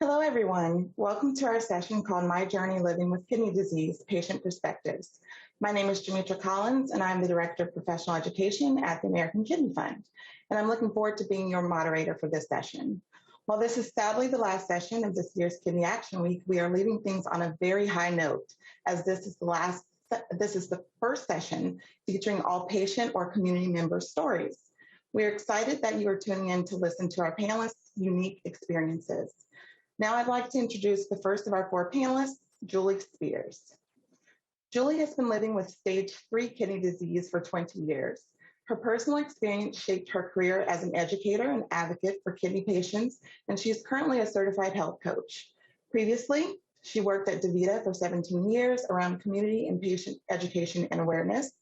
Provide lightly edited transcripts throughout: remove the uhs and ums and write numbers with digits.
Hello, everyone. Welcome to our session called My Journey Living with Kidney Disease, Patient Perspectives. My name is Jamitra Collins, and I'm the Director of Professional Education at the American Kidney Fund. And I'm looking forward to being your moderator for this session. While this is sadly the last session of this year's Kidney Action Week, we are leaving things on a very high note, as this is the first session featuring all patient or community member stories. We are excited that you are tuning in to listen to our panelists' unique experiences. Now I'd like to introduce the first of our four panelists, Julie Spears. Julie has been living with stage 3 kidney disease for 20 years. Her personal experience shaped her career as an educator and advocate for kidney patients, and she is currently a certified health coach. Previously, she worked at DaVita for 17 years around community and patient education and awareness.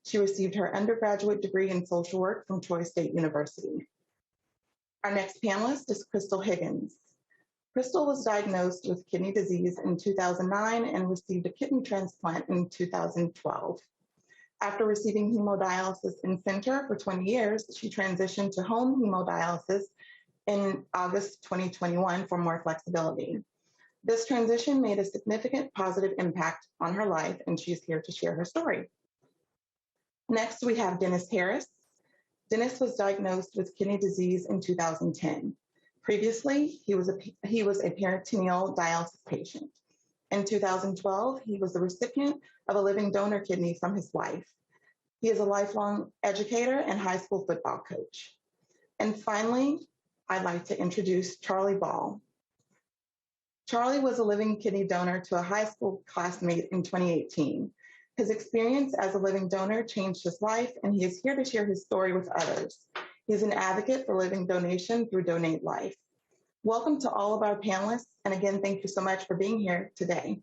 She received her undergraduate degree in social work from Troy State University. Our next panelist is Crystal Higgins. Crystal was diagnosed with kidney disease in 2009 and received a kidney transplant in 2012. After receiving hemodialysis in center for 20 years, she transitioned to home hemodialysis in August 2021 for more flexibility. This transition made a significant positive impact on her life, and she's here to share her story. Next, we have Dennis Harris. Dennis was diagnosed with kidney disease in 2010. Previously, he was a peritoneal dialysis patient. In 2012, he was the recipient of a living donor kidney from his wife. He is a lifelong educator and high school football coach. And finally, I'd like to introduce Charlie Ball. Charlie was a living kidney donor to a high school classmate in 2018. His experience as a living donor changed his life, and he is here to share his story with others. He's an advocate for living donation through Donate Life. Welcome to all of our panelists, and again, thank you so much for being here today.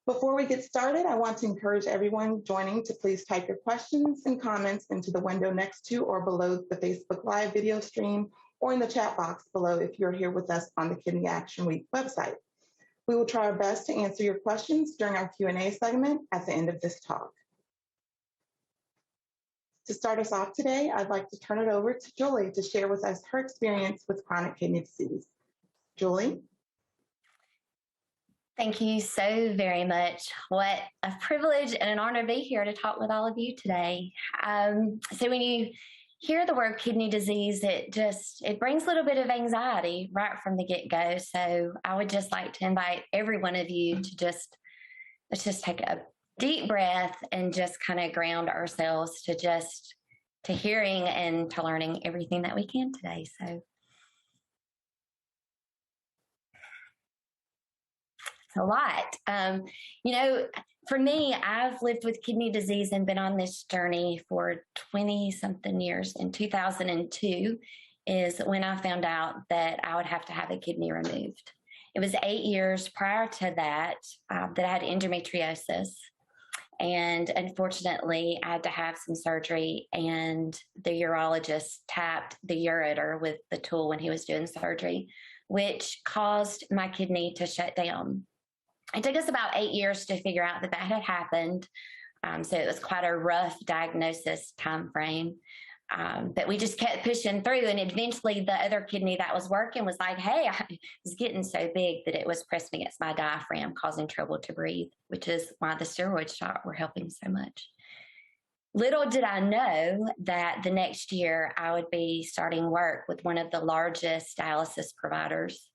Before we get started, I want to encourage everyone joining to please type your questions and comments into the window next to or below the Facebook Live video stream or in the chat box below if you're here with us on the Kidney Action Week website. We will try our best to answer your questions during our Q&A segment at the end of this talk. To start us off today, I'd like to turn it over to Julie to share with us her experience with chronic kidney disease. Julie? Thank you so very much. What a privilege and an honor to be here to talk with all of you today. So when you hear the word kidney disease, it brings a little bit of anxiety right from the get-go. So I would just like to invite every one of you to let's just take a deep breath and just kind of ground ourselves to hearing and to learning everything that we can today. So it's a lot. For me, I've lived with kidney disease and been on this journey for 20-something years. In 2002 is when I found out that I would have to have a kidney removed. It was 8 years prior to that that I had endometriosis. And unfortunately, I had to have some surgery, and the urologist tapped the ureter with the tool when he was doing surgery, which caused my kidney to shut down. It took us about 8 years to figure out that had happened. So it was quite a rough diagnosis time frame. But we just kept pushing through, and eventually the other kidney that was working was like, hey, I was getting so big that it was pressing against my diaphragm, causing trouble to breathe, which is why the steroid shot were helping so much. Little did I know that the next year I would be starting work with one of the largest dialysis providers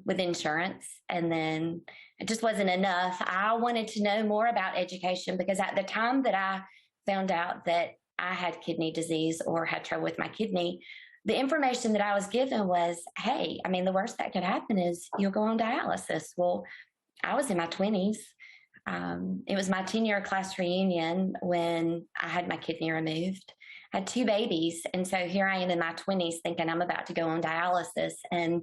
with insurance. And then it just wasn't enough. I wanted to know more about education, because at the time that I found out that I had kidney disease or had trouble with my kidney, the information that I was given was, hey, the worst that could happen is you'll go on dialysis. Well, I was in my 20s. It was my 10-year class reunion when I had my kidney removed. I had 2 babies. And so here I am in my 20s thinking I'm about to go on dialysis. And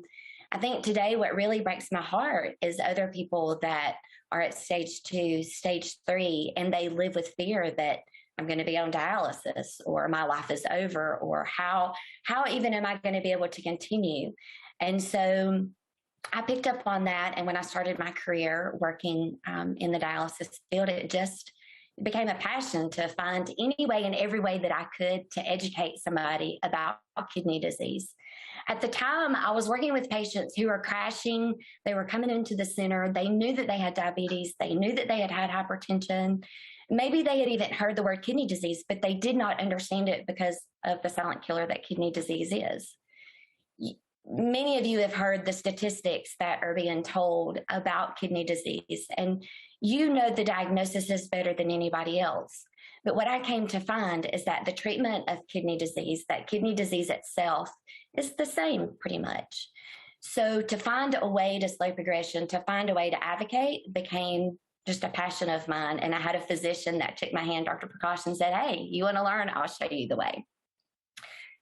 I think today what really breaks my heart is other people that are at stage 2, stage 3, and they live with fear that I'm going to be on dialysis, or my life is over, or how even am I going to be able to continue? And so I picked up on that. And when I started my career working in the dialysis field, it it became a passion to find any way and every way that I could to educate somebody about kidney disease. At the time, I was working with patients who were crashing. They were coming into the center. They knew that they had diabetes. They knew that they had had hypertension. Maybe they had even heard the word kidney disease, but they did not understand it because of the silent killer that kidney disease is. Many of you have heard the statistics that are being told about kidney disease, and you know the diagnosis is better than anybody else. But what I came to find is that the treatment of kidney disease, that kidney disease itself, is the same pretty much. So to find a way to slow progression, to find a way to advocate became just a passion of mine. And I had a physician that took my hand, Dr. Prakash, and said, hey, you want to learn? I'll show you the way.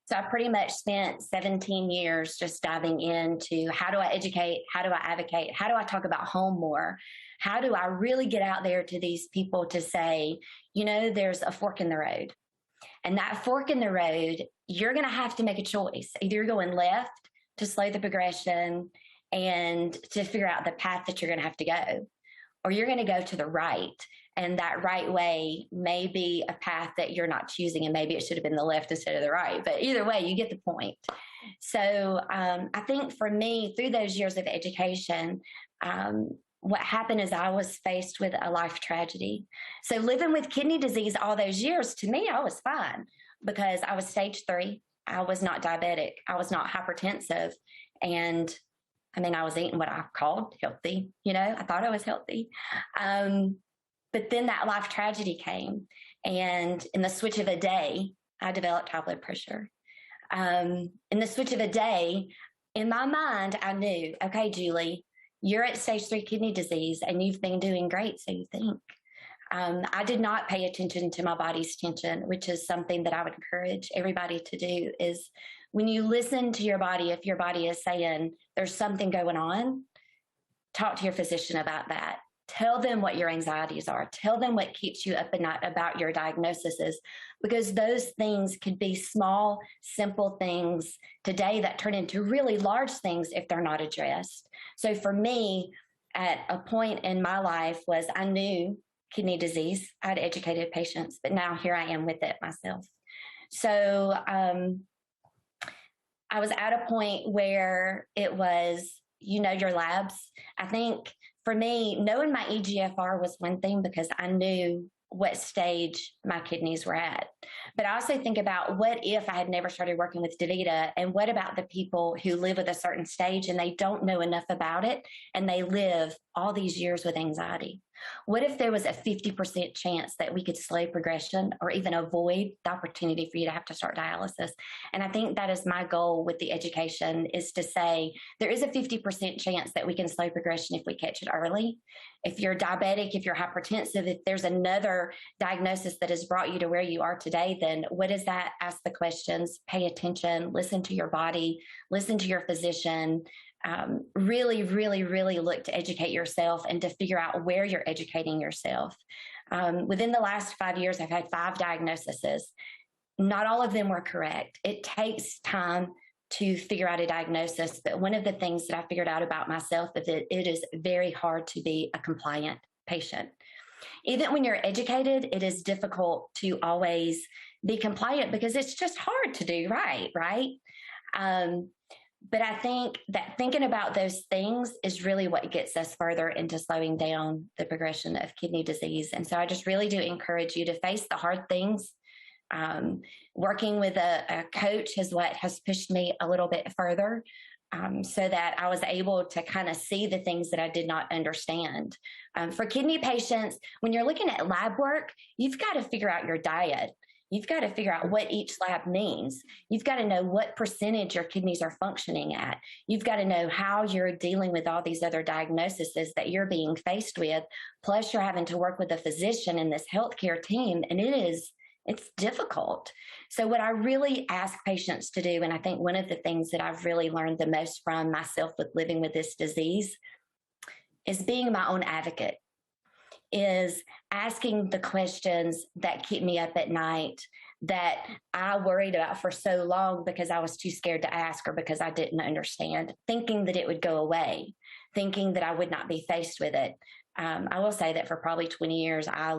So I pretty much spent 17 years just diving into how do I educate? How do I advocate? How do I talk about home more? How do I really get out there to these people to say, you know, there's a fork in the road. And that fork in the road, you're going to have to make a choice. Either you're going left to slow the progression and to figure out the path that you're going to have to go, or you're going to go to the right. And that right way may be a path that you're not choosing, and maybe it should have been the left instead of the right. But either way, you get the point. So I think for me, through those years of education, what happened is I was faced with a life tragedy. So living with kidney disease all those years, to me, I was fine because I was stage 3. I was not diabetic. I was not hypertensive. And I mean, I was eating what I called healthy. You know, I thought I was healthy. But then that life tragedy came, and in the switch of a day, I developed high blood pressure. In the switch of a day, in my mind, I knew, okay, Julie, you're at stage 3 kidney disease and you've been doing great, so you think. I did not pay attention to my body's tension, which is something that I would encourage everybody to do, is when you listen to your body, if your body is saying there's something going on, talk to your physician about that. Tell them what your anxieties are. Tell them what keeps you up at night about your diagnoses, because those things could be small, simple things today that turn into really large things if they're not addressed. So for me, at a point in my life was I knew kidney disease. I'd educated patients, but now here I am with it myself. So I was at a point where it was, you know, your labs. I think for me, knowing my EGFR was one thing because I knew what stage my kidneys were at. But I also think about what if I had never started working with DaVita, and what about the people who live with a certain stage and they don't know enough about it and they live all these years with anxiety? What if there was a 50% chance that we could slow progression or even avoid the opportunity for you to have to start dialysis? And I think that is my goal with the education, is to say there is a 50% chance that we can slow progression if we catch it early. If you're diabetic, if you're hypertensive, if there's another diagnosis that has brought you to where you are today, then what is that? Ask the questions, pay attention, listen to your body, listen to your physician. Really, really, really look to educate yourself and to figure out where you're educating yourself. Within the last 5 years, I've had 5 diagnoses. Not all of them were correct. It takes time to figure out a diagnosis, but one of the things that I figured out about myself is that it is very hard to be a compliant patient. Even when you're educated, it is difficult to always be compliant because it's just hard to do right? But I think that thinking about those things is really what gets us further into slowing down the progression of kidney disease. And so I just really do encourage you to face the hard things. Working with a coach is what has pushed me a little bit further, so that I was able to kind of see the things that I did not understand. For kidney patients, when you're looking at lab work, you've got to figure out your diet. You've got to figure out what each lab means. You've got to know what percentage your kidneys are functioning at. You've got to know how you're dealing with all these other diagnoses that you're being faced with. Plus, you're having to work with a physician in this healthcare team, and it's difficult. So what I really ask patients to do, and I think one of the things that I've really learned the most from myself with living with this disease, is being my own advocate. Is asking the questions that keep me up at night, that I worried about for so long because I was too scared to ask or because I didn't understand, thinking that it would go away, thinking that I would not be faced with it. I will say that for probably 20 years, I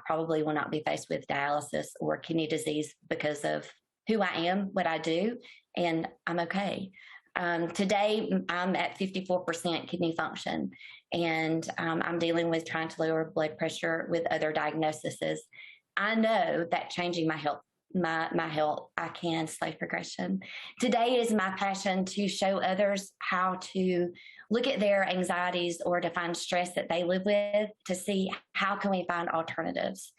probably will not be faced with dialysis or kidney disease because of who I am, what I do, and I'm okay. Today, I'm at 54% kidney function, and I'm dealing with trying to lower blood pressure with other diagnoses. I know that changing my health, I can slow progression. Today is my passion to show others how to look at their anxieties or to find stress that they live with to see how can we find alternatives.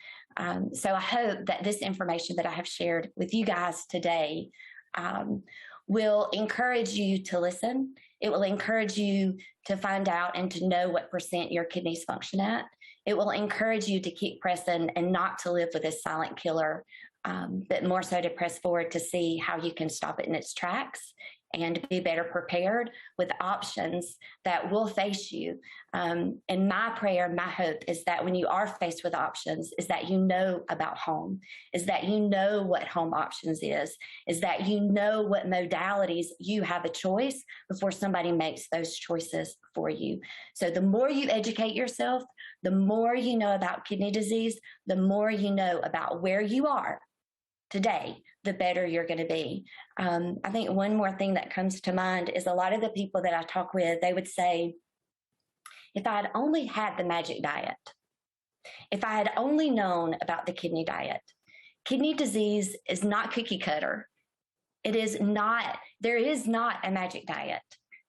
So I hope that this information that I have shared with you guys today will encourage you to listen. It will encourage you to find out and to know what percent your kidneys function at. It will encourage you to keep pressing and not to live with this silent killer, but more so to press forward to see how you can stop it in its tracks and be better prepared with options that will face you. And my prayer, my hope is that when you are faced with options, is that you know about home, is that you know what home options is that you know what modalities you have a choice before somebody makes those choices for you. So the more you educate yourself, the more you know about kidney disease, the more you know about where you are today, the better you're going to be. I think one more thing that comes to mind is a lot of the people that I talk with, they would say, if I had only had the magic diet, if I had only known about the kidney diet. Kidney disease is not cookie cutter. There is not a magic diet.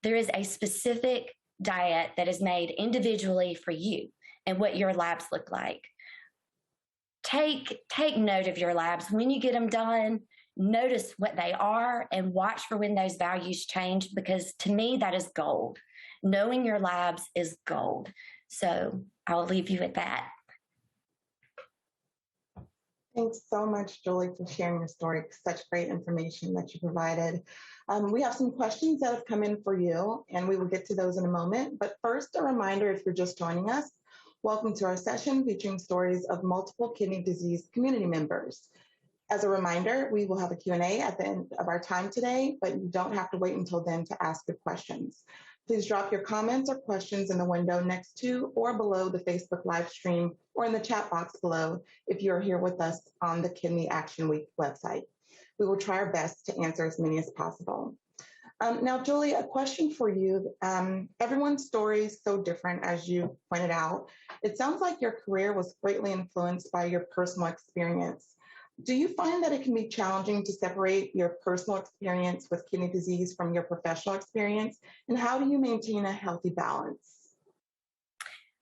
There is a specific diet that is made individually for you and what your labs look like. Take note of your labs. When you get them done, notice what they are and watch for when those values change, because to me, that is gold. Knowing your labs is gold. So I'll leave you with that. Thanks so much, Julie, for sharing your story. Such great information that you provided. We have some questions that have come in for you, and we will get to those in a moment. But first, a reminder, if you're just joining us, welcome to our session featuring stories of multiple kidney disease community members. As a reminder, we will have a Q&A at the end of our time today, but you don't have to wait until then to ask your questions. Please drop your comments or questions in the window next to or below the Facebook live stream or in the chat box below if you're here with us on the Kidney Action Week website. We will try our best to answer as many as possible. Now, Julie, a question for you. Everyone's story is so different, as you pointed out. It sounds like your career was greatly influenced by your personal experience. Do you find that it can be challenging to separate your personal experience with kidney disease from your professional experience? And how do you maintain a healthy balance?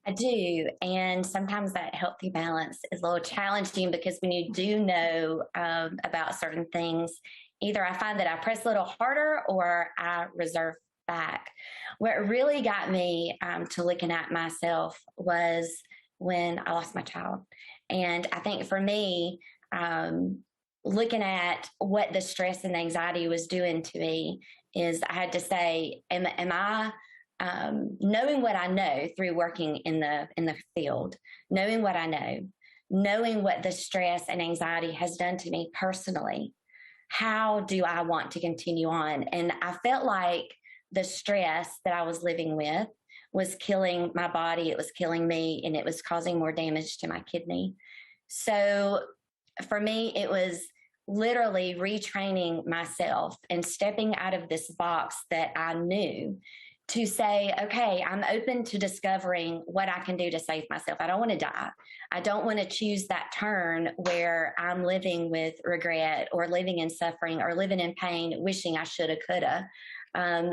I do. And sometimes that healthy balance is a little challenging because when you do know about certain things, either I find that I press a little harder or I reserve back. What really got me to looking at myself was when I lost my child. And I think for me, looking at what the stress and anxiety was doing to me is I had to say, am I knowing what I know through working in the field, knowing what I know, knowing what the stress and anxiety has done to me personally, how do I want to continue on? And I felt like the stress that I was living with was killing my body, it was killing me, and it was causing more damage to my kidney. So for me, it was literally retraining myself and stepping out of this box that I knew to say, okay, I'm open to discovering what I can do to save myself. I don't want to die. I don't want to choose that turn where I'm living with regret or living in suffering or living in pain, wishing I shoulda, coulda.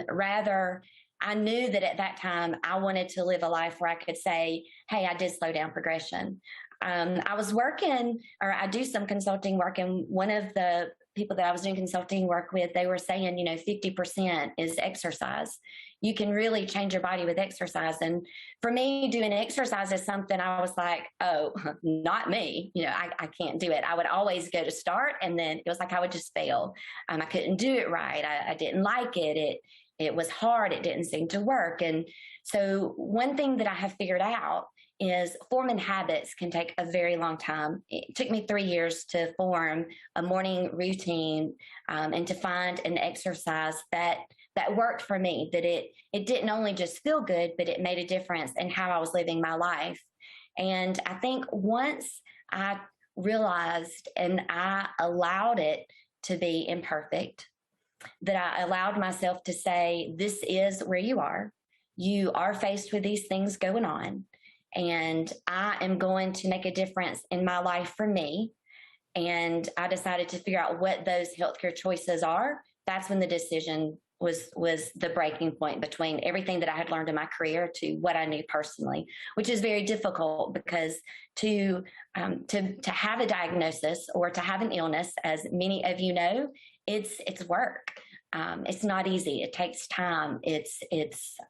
Rather, I knew that at that time I wanted to live a life where I could say, hey, I did slow down progression. I was working, or I do some consulting work, and one of the people that I was doing consulting work with, they were saying, 50% is exercise. You can really change your body with exercise. And for me, doing exercise is something I was like, oh, not me. I can't do it. I would always go to start, and then it was like I would just fail. I couldn't do it right. I didn't like it. It was hard. It didn't seem to work. And so one thing that I have figured out is forming habits can take a very long time. It took me 3 years to form a morning routine and to find an exercise that worked for me, that it didn't only just feel good, but it made a difference in how I was living my life. And I think once I realized and I allowed it to be imperfect, that I allowed myself to say, this is where you are. You are faced with these things going on, and I am going to make a difference in my life for me. And I decided to figure out what those healthcare choices are. That's when the decision was the breaking point between everything that I had learned in my career to what I knew personally, which is very difficult because to have a diagnosis or to have an illness, as many of you know, it's work. It's not easy. It takes time. It's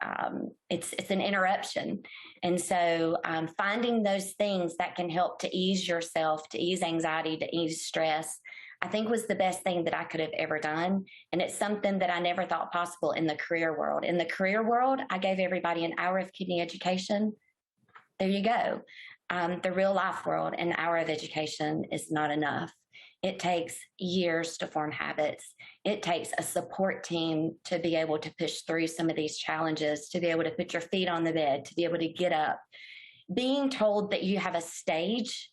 an interruption. And so finding those things that can help to ease yourself, to ease anxiety, to ease stress, I think was the best thing that I could have ever done. And it's something that I never thought possible in the career world. In the career world, I gave everybody an hour of kidney education. There you go. The real life world, an hour of education is not enough. It takes years to form habits. It takes a support team to be able to push through some of these challenges, to be able to put your feet on the bed, to be able to get up. Being told that you have a stage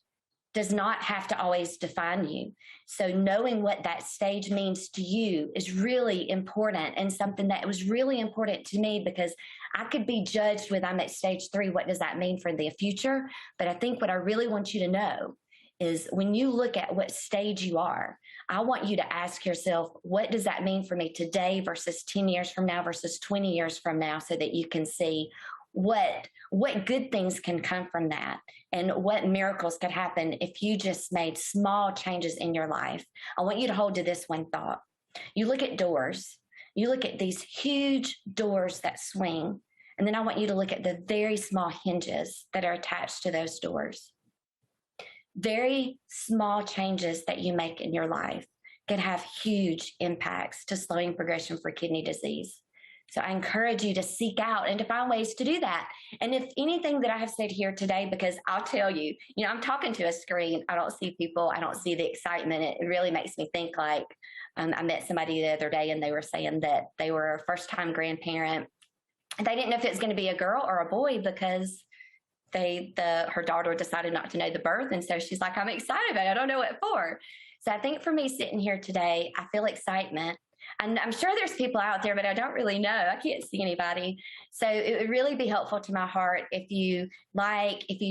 does not have to always define you. So knowing what that stage means to you is really important, and something that was really important to me, because I could be judged with, I'm at stage 3. What does that mean for the future? But I think what I really want you to know is when you look at what stage you are, I want you to ask yourself, what does that mean for me today versus 10 years from now versus 20 years from now, so that you can see what good things can come from that and what miracles could happen if you just made small changes in your life. I want you to hold to this one thought. You look at doors, you look at these huge doors that swing, and then I want you to look at the very small hinges that are attached to those doors. Very small changes that you make in your life can have huge impacts to slowing progression for kidney disease. So I encourage you to seek out and to find ways to do that. And if anything that I have said here today, because I'll tell you, I'm talking to a screen. I don't see people. I don't see the excitement. It really makes me think like I met somebody the other day, and they were saying that they were a first-time grandparent. And they didn't know if it was going to be a girl or a boy, because her daughter decided not to know the birth. And so she's like, I'm excited about it. I don't know what for. So I think for me sitting here today, I feel excitement. And I'm sure there's people out there, but I don't really know. I can't see anybody. So it would really be helpful to my heart if you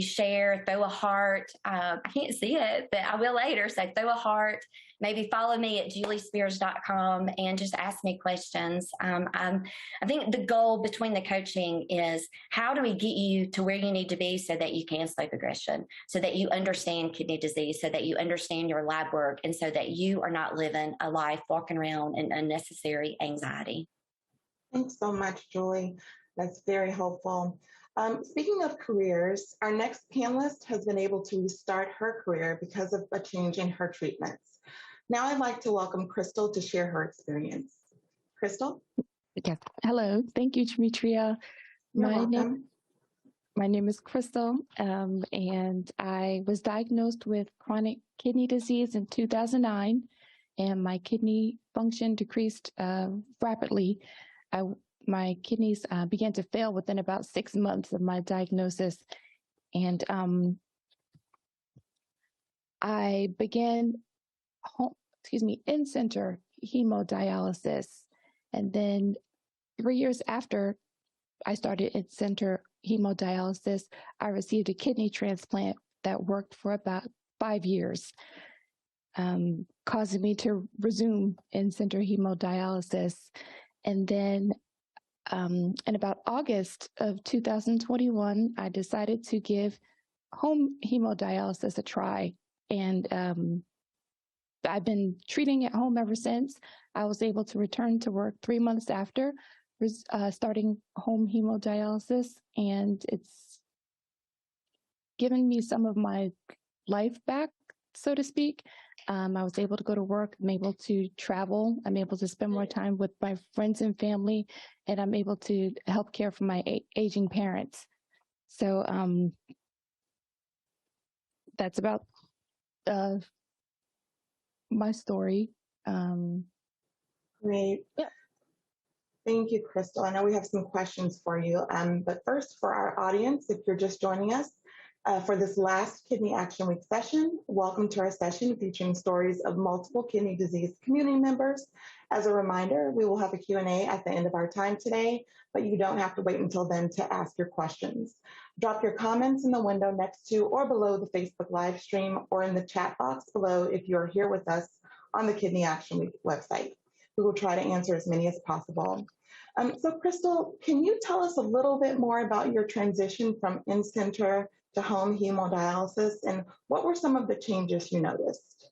share, throw a heart. I can't see it, but I will later. So throw a heart. Maybe follow me at juliespears.com and just ask me questions. I think the goal between the coaching is, how do we get you to where you need to be so that you can slow progression, so that you understand kidney disease, so that you understand your lab work, and so that you are not living a life walking around in unnecessary anxiety. Thanks so much, Julie. That's very helpful. Speaking of careers, our next panelist has been able to restart her career because of a change in her treatments. Now I'd like to welcome Crystal to share her experience. Crystal? Yes. Hello. Thank you, Demetria. You're welcome. My name is Crystal, and I was diagnosed with chronic kidney disease in 2009, and my kidney function decreased rapidly. My kidneys began to fail within about 6 months of my diagnosis, and I began in-center hemodialysis. And then 3 years after I started in-center hemodialysis, I received a kidney transplant that worked for about 5 years, causing me to resume in-center hemodialysis. And then in about August of 2021, I decided to give home hemodialysis a try. And I've been treating at home ever since. I was able to return to work 3 months after starting home hemodialysis, and it's given me some of my life back, so to speak. I was able to go to work. I'm able to travel. I'm able to spend more time with my friends and family, and I'm able to help care for my aging parents. So that's about my story. Great. Yeah. Thank you, Crystal. I know we have some questions for you, but first for our audience, if you're just joining us for this last Kidney Action Week session, welcome to our session featuring stories of multiple kidney disease community members. As a reminder, we will have a Q&A at the end of our time today, but you don't have to wait until then to ask your questions. Drop your comments in the window next to or below the Facebook live stream or in the chat box below if you're here with us on the Kidney Action Week website. We will try to answer as many as possible. So Crystal, can you tell us a little bit more about your transition from in-center to home hemodialysis and what were some of the changes you noticed?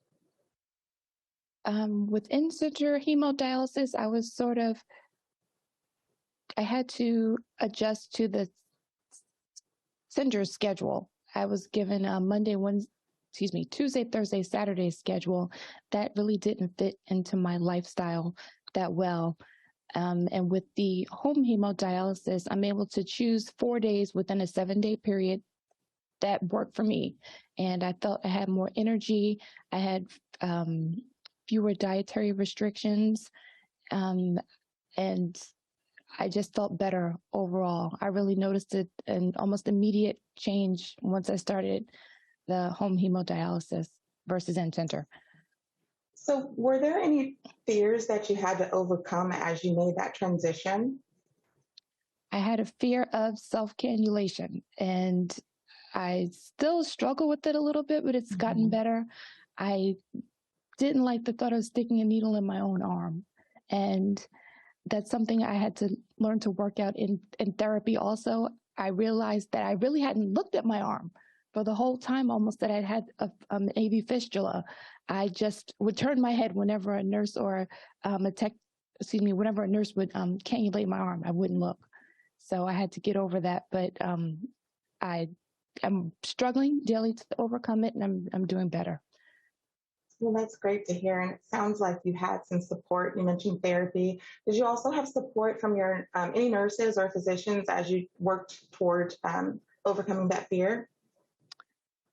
With in-center hemodialysis, I had to adjust to the center schedule. I was given a Tuesday, Thursday, Saturday schedule that really didn't fit into my lifestyle that well. And with the home hemodialysis, I'm able to choose 4 days within a 7-day period that worked for me. And I felt I had more energy. I had fewer dietary restrictions. And I just felt better overall. I really noticed an almost immediate change once I started the home hemodialysis versus in-center. So were there any fears that you had to overcome as you made that transition? I had a fear of self-cannulation, and I still struggle with it a little bit, but it's gotten better. I didn't like the thought of sticking a needle in my own arm. And that's something I had to learn to work out in therapy also. I realized that I really hadn't looked at my arm for the whole time almost that I'd had an AV fistula. I just would turn my head whenever a nurse or whenever a nurse would cannulate my arm, I wouldn't look. So I had to get over that, but I'm struggling daily to overcome it, and I'm doing better. Well, that's great to hear. And it sounds like you had some support. You mentioned therapy. Did you also have support from your any nurses or physicians as you worked toward overcoming that fear?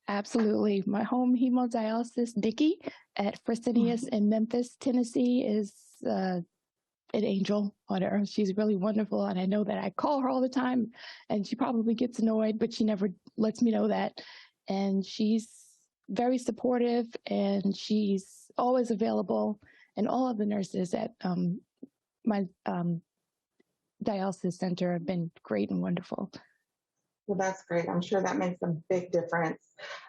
Absolutely. My home hemodialysis, Nikki, at Fresenius in Memphis, Tennessee, is an angel on earth. She's really wonderful. And I know that I call her all the time, and she probably gets annoyed, but she never lets me know that. And she's very supportive, and she's always available. And all of the nurses at my dialysis center have been great and wonderful. Well, that's great. I'm sure that makes a big difference.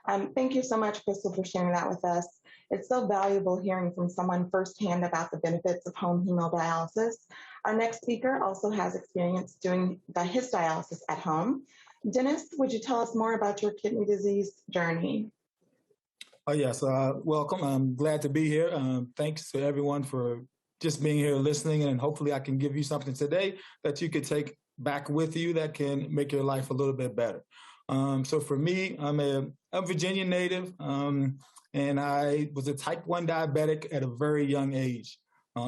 Thank you so much, Crystal, for sharing that with us. It's so valuable hearing from someone firsthand about the benefits of home hemodialysis. Our next speaker also has experience doing his dialysis at home. Dennis, would you tell us more about your kidney disease journey? Oh, yes. Welcome. I'm glad to be here. Thanks to everyone for just being here listening, and hopefully I can give you something today that you could take back with you that can make your life a little bit better. So for me, I'm a Virginia native, and I was a type 1 diabetic at a very young age.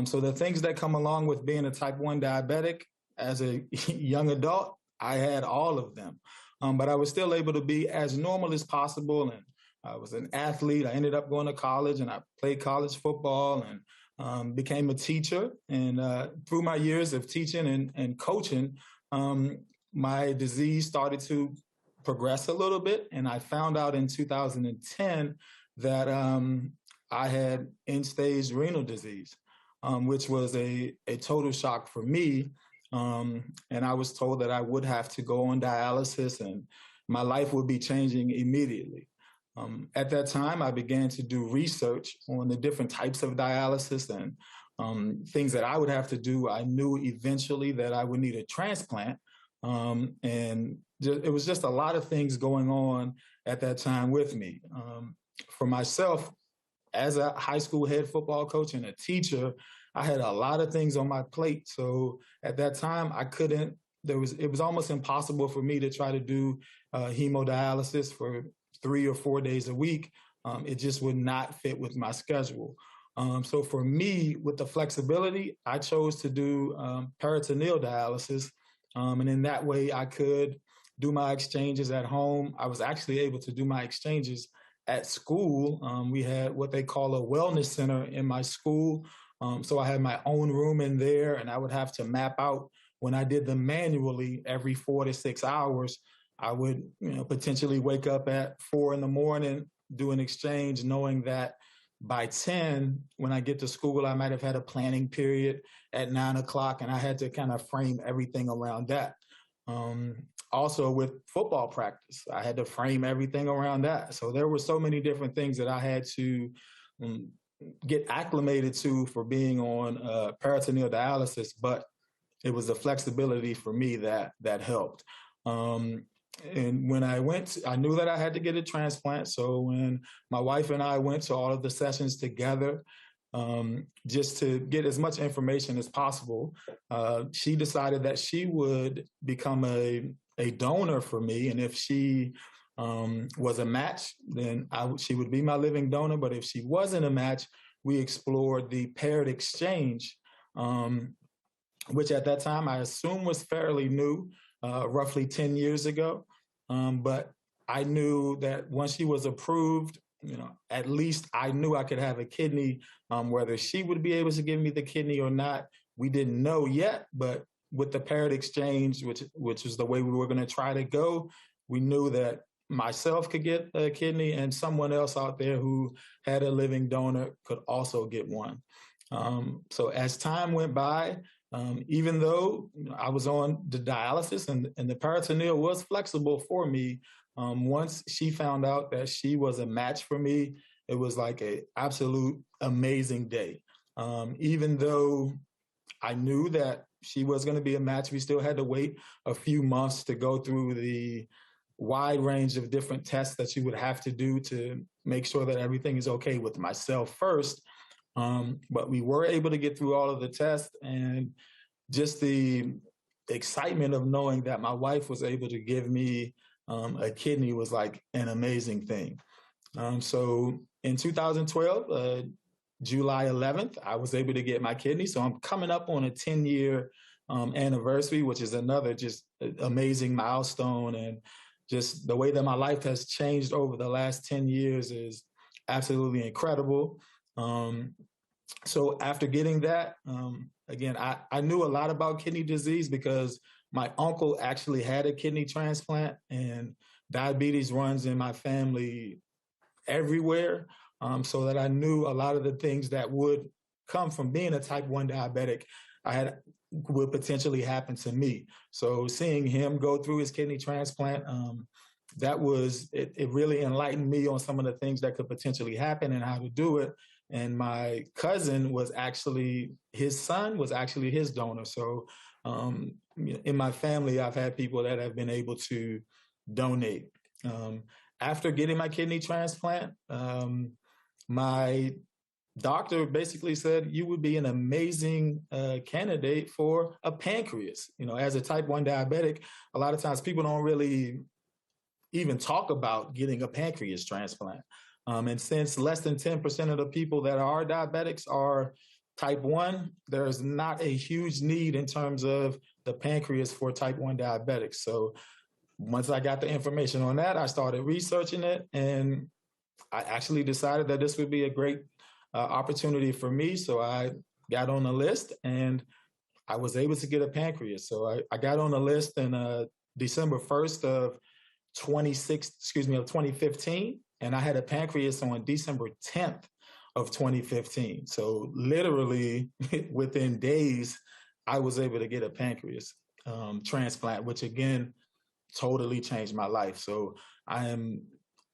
So the things that come along with being a type 1 diabetic as a young adult, I had all of them. But I was still able to be as normal as possible. And I was an athlete. I ended up going to college, and I played college football and became a teacher. And through my years of teaching and coaching, my disease started to progress a little bit. And I found out in 2010 that I had end-stage renal disease, which was a total shock for me. And I was told that I would have to go on dialysis and my life would be changing immediately. At that time, I began to do research on the different types of dialysis and things that I would have to do. I knew eventually that I would need a transplant. And it was just a lot of things going on at that time with me. For myself, as a high school head football coach and a teacher, I had a lot of things on my plate. So at that time, it was almost impossible for me to try to do hemodialysis for 3 or 4 days a week. It just would not fit with my schedule. So for me, with the flexibility, I chose to do peritoneal dialysis. And in that way, I could do my exchanges at home. I was actually able to do my exchanges at school, we had what they call a wellness center in my school. So I had my own room in there, and I would have to map out when I did them manually every 4 to 6 hours. I would, potentially wake up at 4 in the morning, do an exchange, knowing that by 10, when I get to school, I might have had a planning period at 9 o'clock, and I had to kind of frame everything around that. Also with football practice, I had to frame everything around that. So there were so many different things that I had to get acclimated to for being on peritoneal dialysis, but it was the flexibility for me that helped. And when I went, I knew that I had to get a transplant. So when my wife and I went to all of the sessions together, just to get as much information as possible, she decided that she would become a donor for me. And if she was a match, then she would be my living donor. But if she wasn't a match, we explored the paired exchange, which at that time I assume was fairly new, roughly 10 years ago. But I knew that once she was approved, at least I knew I could have a kidney. Whether she would be able to give me the kidney or not, we didn't know yet. But with the paired exchange, which is the way we were going to try to go, we knew that myself could get a kidney and someone else out there who had a living donor could also get one. So as time went by, even though I was on the dialysis and the peritoneal was flexible for me, once she found out that she was a match for me, it was like an absolute amazing day. Even though I knew that she was going to be a match, we still had to wait a few months to go through the wide range of different tests that you would have to do to make sure that everything is okay with myself first. But we were able to get through all of the tests, and just the excitement of knowing that my wife was able to give me a kidney was like an amazing thing. So in 2012, July 11th, I was able to get my kidney. So I'm coming up on a 10-year anniversary, which is another just amazing milestone. And just the way that my life has changed over the last 10 years is absolutely incredible. So after getting that, again, I knew a lot about kidney disease because my uncle actually had a kidney transplant, and diabetes runs in my family everywhere. So that I knew a lot of the things that would come from being a type 1 diabetic would potentially happen to me. So seeing him go through his kidney transplant, it really enlightened me on some of the things that could potentially happen and how to do it. And my cousin his son was actually his donor. So in my family, I've had people that have been able to donate. After getting my kidney transplant, my doctor basically said, you would be an amazing candidate for a pancreas. As a type 1 diabetic, a lot of times people don't really even talk about getting a pancreas transplant. And since less than 10% of the people that are diabetics are type 1, there's not a huge need in terms of the pancreas for type 1 diabetics. So once I got the information on that, I started researching it, and I actually decided that this would be a great opportunity for me. So I got on the list, and I was able to get a pancreas. So I got on the list in December 1st of 2015, and I had a pancreas on December 10th of 2015. So literally within days, I was able to get a pancreas transplant, which again, totally changed my life. So I am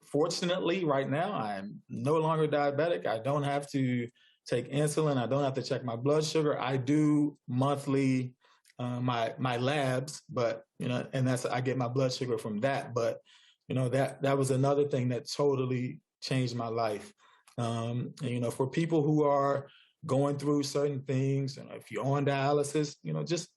fortunately right now, I am no longer diabetic. I don't have to take insulin. I don't have to check my blood sugar. I do monthly my labs, but and I get my blood sugar from that. But that was another thing that totally changed my life. And, for people who are going through certain things, if you're on dialysis,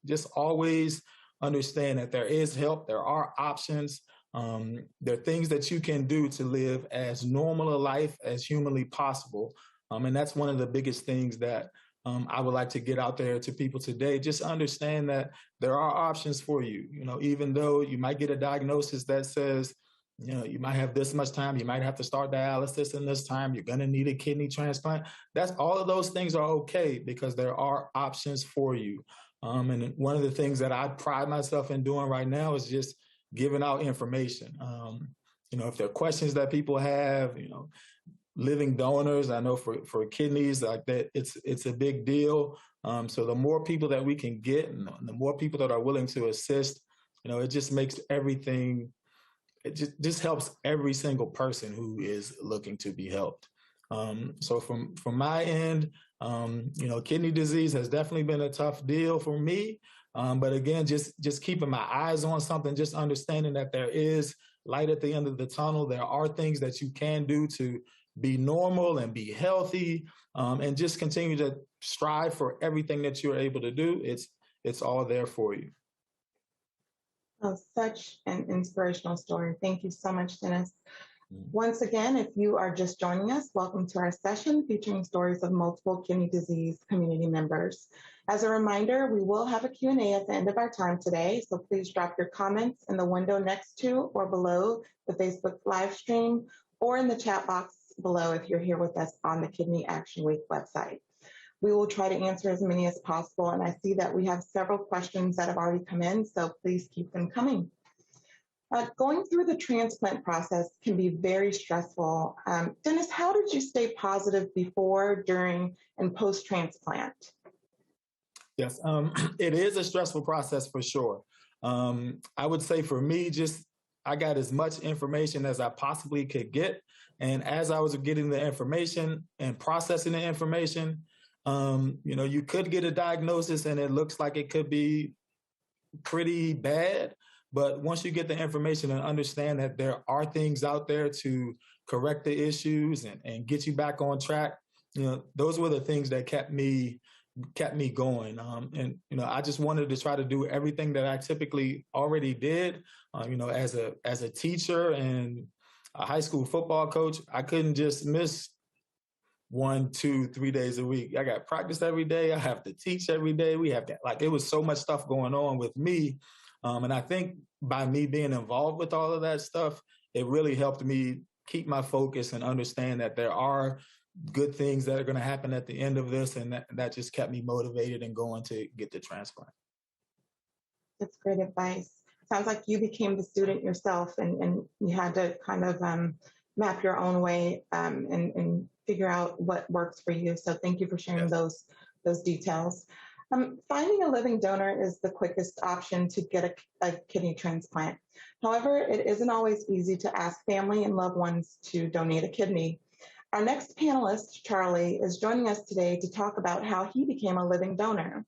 just always understand that there is help. There are options. There are things that you can do to live as normal a life as humanly possible. And that's one of the biggest things that I would like to get out there to people today. Just understand that there are options for you. Even though you might get a diagnosis that says you might have this much time, you might have to start dialysis in this time, you're going to need a kidney transplant. That's all of those things are okay because there are options for you. And one of the things that I pride myself in doing right now is just giving out information. If there are questions that people have, living donors, I know for kidneys like that, it's a big deal. So the more people that we can get and the more people that are willing to assist, it just makes everything, it just helps every single person who is looking to be helped. So from my end, kidney disease has definitely been a tough deal for me. But again, just keeping my eyes on something, just understanding that there is light at the end of the tunnel. There are things that you can do to be normal and be healthy, and just continue to strive for everything that you're able to do. It's all there for you. Oh, such an inspirational story. Thank you so much, Dennis. Once again, if you are just joining us, welcome to our session featuring stories of multiple kidney disease community members. As a reminder, we will have a Q&A at the end of our time today, so please drop your comments in the window next to or below the Facebook live stream or in the chat box below if you're here with us on the Kidney Action Week website. We will try to answer as many as possible, and I see that we have several questions that have already come in, so please keep them coming. Going through the transplant process can be very stressful. Dennis, how did you stay positive before, during, and post-transplant? Yes, it is a stressful process for sure. I would say for me, I got as much information as I possibly could get. And as I was getting the information and processing the information, you could get a diagnosis and it looks like it could be pretty bad. But once you get the information and understand that there are things out there to correct the issues and get you back on track, those were the things that kept me going. I just wanted to try to do everything that I typically already did. As a teacher and a high school football coach, I couldn't just miss 1, 2, 3 days a week. I got practice every day. I have to teach every day. We have to, it was so much stuff going on with me. And I think by me being involved with all of that stuff, it really helped me keep my focus and understand that there are good things that are going to happen at the end of this. And that just kept me motivated and going to get the transplant. That's great advice. Sounds like you became the student yourself and you had to kind of map your own way and figure out what works for you. So thank you for sharing those details. Finding a living donor is the quickest option to get a kidney transplant. However, it isn't always easy to ask family and loved ones to donate a kidney. Our next panelist, Charlie, is joining us today to talk about how he became a living donor.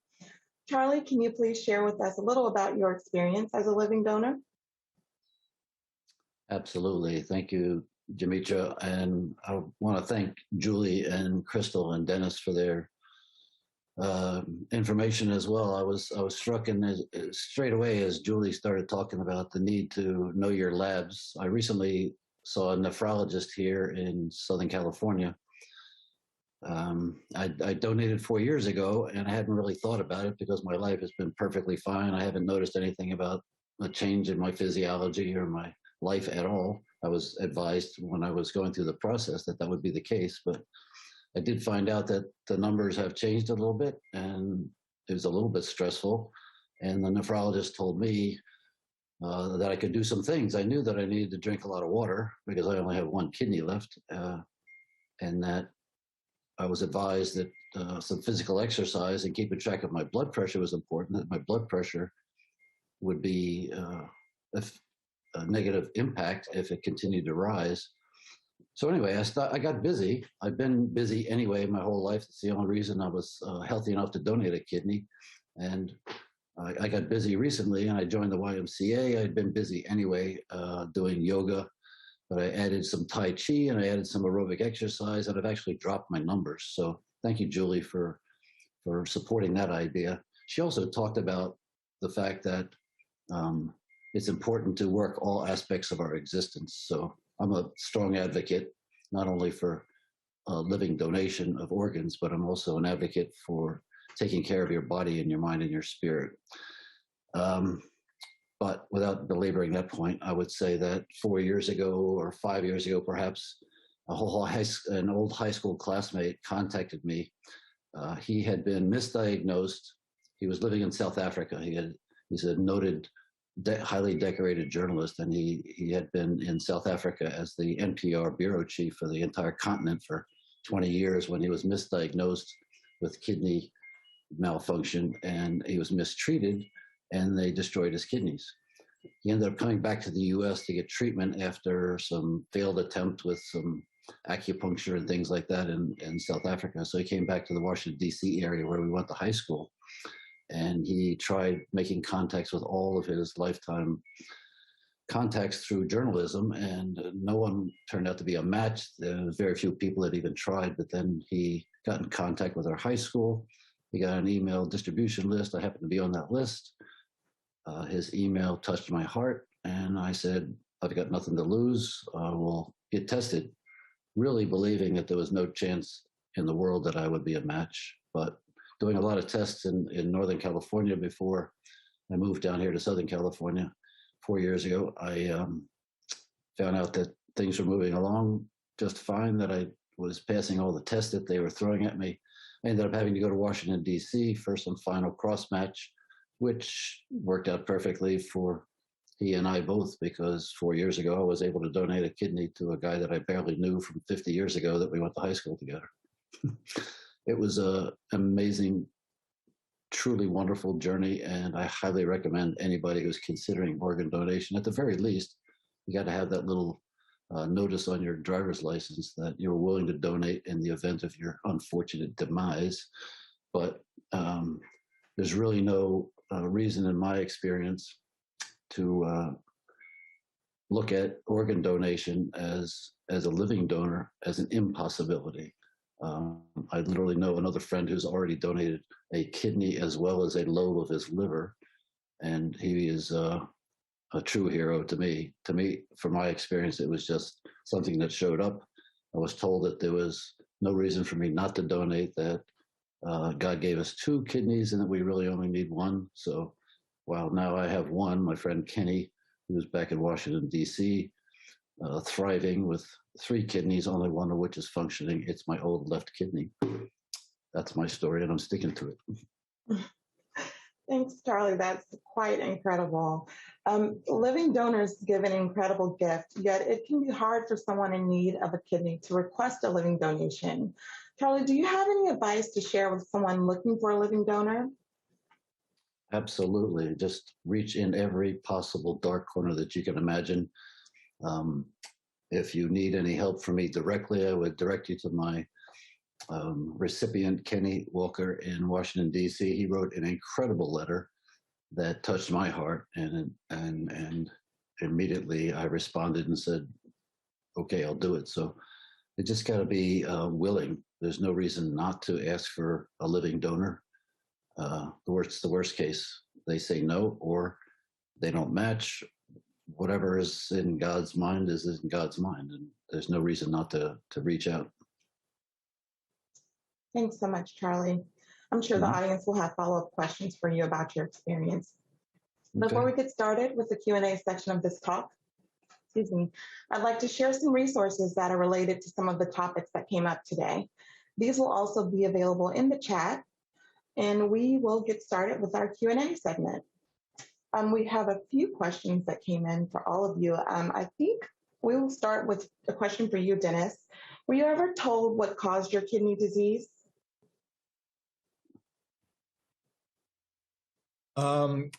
Charlie, can you please share with us a little about your experience as a living donor? Absolutely. Thank you, Jamitra. And I want to thank Julie and Crystal and Dennis for their information as well. I was struck straight away as Julie started talking about the need to know your labs. I recently saw a nephrologist here in Southern California. I donated 4 years ago and I hadn't really thought about it because my life has been perfectly fine. I haven't noticed anything about a change in my physiology or my life at all. I was advised when I was going through the process that would be the case, but I did find out that the numbers have changed a little bit and it was a little bit stressful. And the nephrologist told me that I could do some things. I knew that I needed to drink a lot of water because I only have one kidney left, and that I was advised that some physical exercise and keeping track of my blood pressure was important, that my blood pressure would be a negative impact if it continued to rise. So anyway, I got busy. I've been busy anyway my whole life. It's the only reason I was healthy enough to donate a kidney. And I got busy recently and I joined the YMCA. I'd been busy anyway doing yoga, but I added some Tai Chi and I added some aerobic exercise and I've actually dropped my numbers. So thank you, Julie, for supporting that idea. She also talked about the fact that it's important to work all aspects of our existence. So I'm a strong advocate, not only for living donation of organs, but I'm also an advocate for taking care of your body and your mind and your spirit. But without belaboring that point, I would say that 4 years ago or 5 years ago, perhaps, an old high school classmate contacted me. He had been misdiagnosed. He was living in South Africa. He's a noted, highly decorated journalist, and he had been in South Africa as the NPR bureau chief for the entire continent for 20 years when he was misdiagnosed with kidney malfunction, and he was mistreated, and they destroyed his kidneys. He ended up coming back to the US to get treatment after some failed attempt with some acupuncture and things like that in South Africa. So he came back to the Washington, D.C. area where we went to high school. And he tried making contacts with all of his lifetime contacts through journalism, and no one turned out to be a match. There was very few people that even tried, but then he got in contact with our high school. He got an email distribution list. I happened to be on that list. His email touched my heart, and I said, I've got nothing to lose. We'll get tested, really believing that there was no chance in the world that I would be a match. But doing a lot of tests in Northern California before I moved down here to Southern California 4 years ago, I found out that things were moving along just fine, that I was passing all the tests that they were throwing at me. I ended up having to go to Washington, D.C. for some final cross match, which worked out perfectly for he and I both, because 4 years ago I was able to donate a kidney to a guy that I barely knew from 50 years ago that we went to high school together. It was an amazing, truly wonderful journey, and I highly recommend anybody who's considering organ donation. At the very least, you got to have that little notice on your driver's license that you're willing to donate in the event of your unfortunate demise. But there's really no reason, in my experience, to look at organ donation as a living donor as an impossibility. I literally know another friend who's already donated a kidney as well as a lobe of his liver, and he is a true hero to me. To me, from my experience, it was just something that showed up. I was told that there was no reason for me not to donate, that God gave us 2 kidneys and that we really only need 1. So while now I have 1, my friend Kenny, who's back in Washington, D.C., thriving with 3 kidneys, only 1 of which is functioning. It's my old left kidney. That's my story, and I'm sticking to it. Thanks, Charlie. That's quite incredible. Living donors give an incredible gift, yet it can be hard for someone in need of a kidney to request a living donation. Charlie, do you have any advice to share with someone looking for a living donor? Absolutely. Just reach in every possible dark corner that you can imagine. If you need any help from me directly, I would direct you to my recipient, Kenny Walker in Washington, D.C. He wrote an incredible letter that touched my heart, and immediately I responded and said, okay, I'll do it. So it just got to be willing. There's no reason not to ask for a living donor. The worst case, they say no, or they don't match. Whatever is in God's mind is in God's mind, and there's no reason not to reach out. Thanks so much, Charlie. I'm sure the audience will have follow-up questions for you about your experience. Before we get started with the Q&A section of this talk, I'd like to share some resources that are related to some of the topics that came up today. These will also be available in the chat, and we will get started with our Q&A segment. We have a few questions that came in for all of you. I think we will start with a question for you, Dennis. Were you ever told what caused your kidney disease?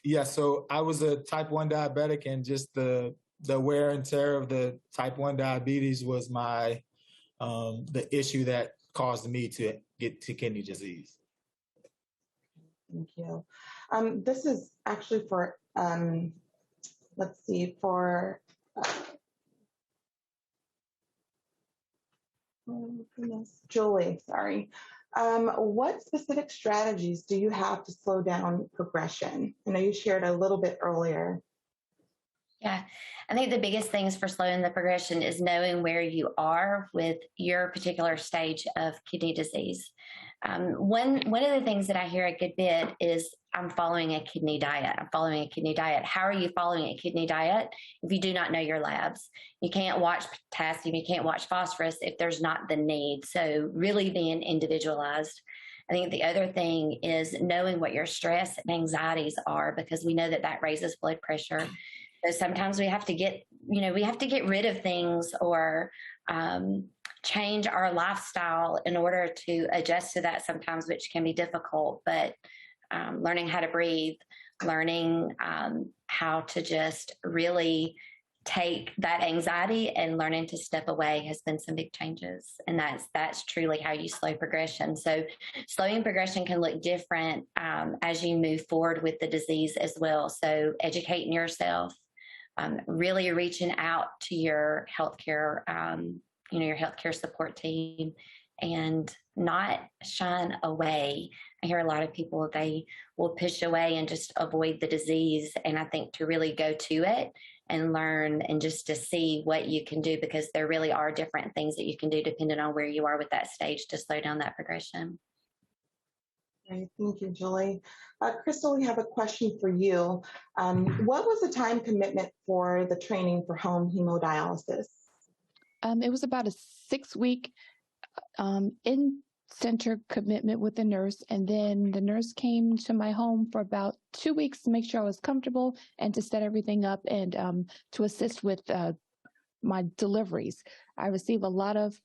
Yeah, so I was a type 1 diabetic, and just the wear and tear of the type 1 diabetes was the issue that caused me to get to kidney disease. Thank you. This is actually for, let's see, for, Julie, sorry. What specific strategies do you have to slow down progression? I know you shared a little bit earlier. Yeah, I think the biggest things for slowing the progression is knowing where you are with your particular stage of kidney disease. One of the things that I hear a good bit is I'm following a kidney diet. I'm following a kidney diet. How are you following a kidney diet if you do not know your labs? You can't watch potassium, you can't watch phosphorus if there's not the need. So really being individualized. I think the other thing is knowing what your stress and anxieties are, because we know that that raises blood pressure. So sometimes we have to get rid of things or change our lifestyle in order to adjust to that sometimes, which can be difficult. But learning how to breathe, learning how to just really take that anxiety and learning to step away has been some big changes. And that's truly how you slow progression. So slowing progression can look different as you move forward with the disease as well. So educating yourself, really reaching out to your healthcare, your healthcare support team, and not shun away. I hear a lot of people, they will push away and just avoid the disease. And I think to really go to it and learn and just to see what you can do, because there really are different things that you can do depending on where you are with that stage to slow down that progression. Great. Thank you, Julie. Crystal, we have a question for you. What was the time commitment for the training for home hemodialysis? It was about a 6-week in-center commitment with the nurse, and then the nurse came to my home for about 2 weeks to make sure I was comfortable and to set everything up and to assist with my deliveries. I receive a lot of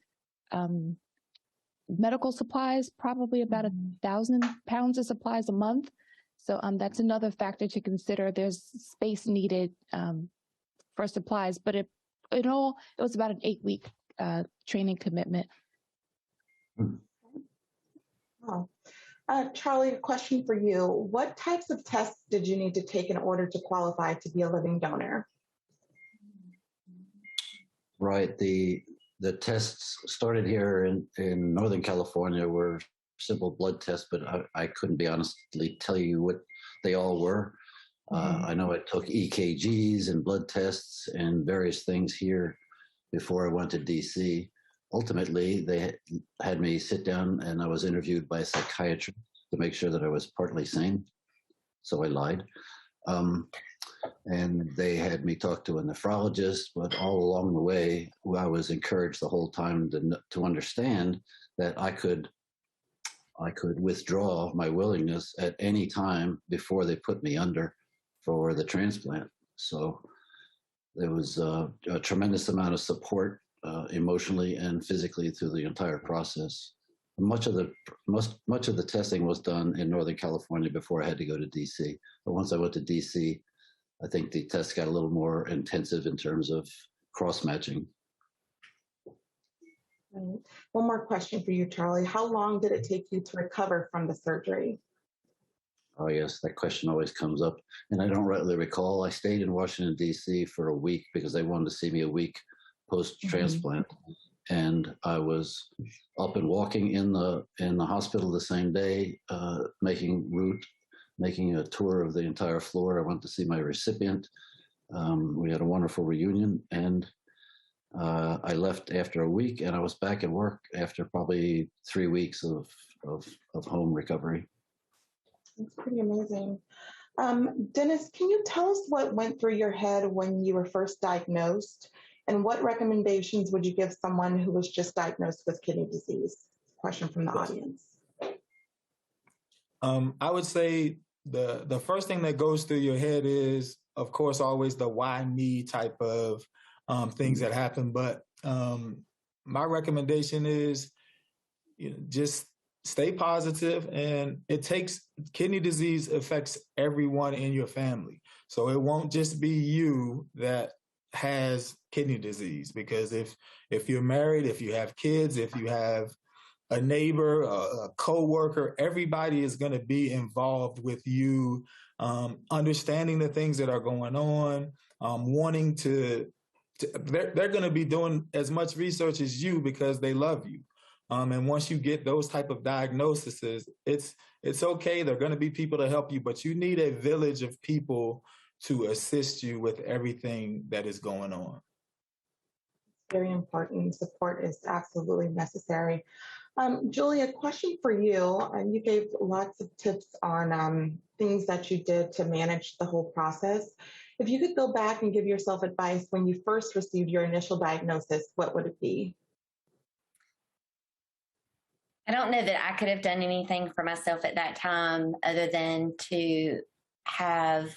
medical supplies, probably about 1,000 pounds of supplies a month. So that's another factor to consider. There's space needed for supplies, but it was about an 8-week training commitment. Oh. Charlie, a question for you. What types of tests did you need to take in order to qualify to be a living donor? Right. The tests started here in Northern California were simple blood tests, but I couldn't be honestly tell you what they all were. I know I took EKGs and blood tests and various things here before I went to DC. Ultimately, they had me sit down and I was interviewed by a psychiatrist to make sure that I was partly sane. So I lied. And they had me talk to a nephrologist, but all along the way, I was encouraged the whole time to understand that I could withdraw my willingness at any time before they put me under for the transplant. So there was a tremendous amount of support emotionally and physically through the entire process. Much of the testing was done in Northern California before I had to go to DC. But once I went to DC, I think the tests got a little more intensive in terms of cross-matching. Right. One more question for you, Charlie. How long did it take you to recover from the surgery? Oh, yes, that question always comes up. And I don't rightly recall. I stayed in Washington, D.C. for a week because they wanted to see me a week post-transplant. And I was up and walking in the hospital the same day, making a tour of the entire floor. I went to see my recipient. We had a wonderful reunion, and I left after a week, and I was back at work after probably 3 weeks of home recovery. That's pretty amazing. Dennis, can you tell us what went through your head when you were first diagnosed, and what recommendations would you give someone who was just diagnosed with kidney disease? Question from the audience. I would say the first thing that goes through your head is, of course, always the why me type of things that happen. But my recommendation is, just stay positive. And kidney disease affects everyone in your family. So it won't just be you that has kidney disease, because if you're married, if you have kids, if you have a neighbor, a coworker, everybody is going to be involved with you, understanding the things that are going on, wanting they're going to be doing as much research as you because they love you. And once you get those type of diagnoses, it's okay. There are going to be people to help you, but you need a village of people to assist you with everything that is going on. Very important. Support is absolutely necessary. Julie, a question for you. You gave lots of tips on things that you did to manage the whole process. If you could go back and give yourself advice when you first received your initial diagnosis, what would it be? I don't know that I could have done anything for myself at that time other than to have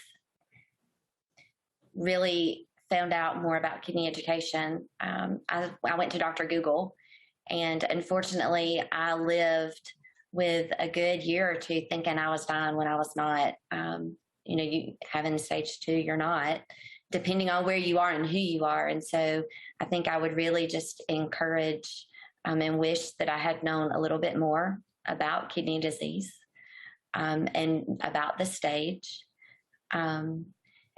really found out more about kidney education. I went to Dr. Google, and unfortunately, I lived with a good year or two thinking I was dying when I was not. You having stage 2, you're not, depending on where you are and who you are. And so I think I would really just encourage and wish that I had known a little bit more about kidney disease and about the stage. And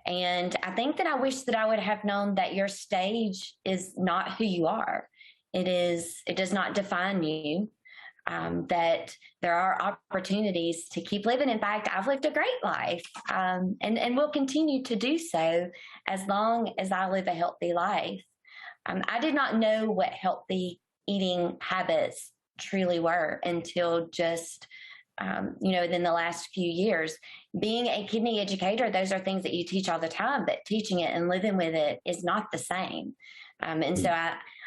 I think that I wish that I would have known that your stage is not who you are. It does not define you. That there are opportunities to keep living. In fact, I've lived a great life and will continue to do so as long as I live a healthy life. I did not know what healthy eating habits truly were until just, within the last few years. Being a kidney educator, those are things that you teach all the time, but teaching it and living with it is not the same. And so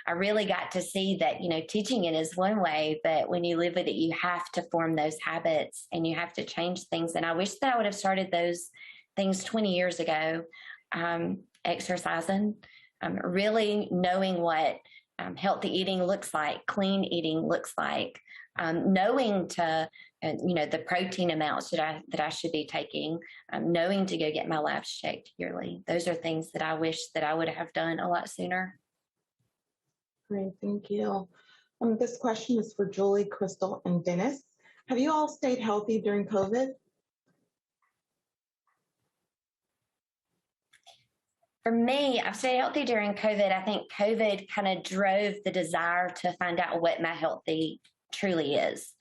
I really got to see that, teaching it is one way, but when you live with it, you have to form those habits and you have to change things. And I wish that I would have started those things 20 years ago, exercising, really knowing what healthy eating looks like, clean eating looks like, knowing to, the protein amounts that I should be taking, knowing to go get my labs checked yearly. Those are things that I wish that I would have done a lot sooner. Great, thank you. This question is for Julie, Crystal, and Dennis. Have you all stayed healthy during COVID? For me, I've stayed healthy during COVID. I think COVID kind of drove the desire to find out what my healthy truly is.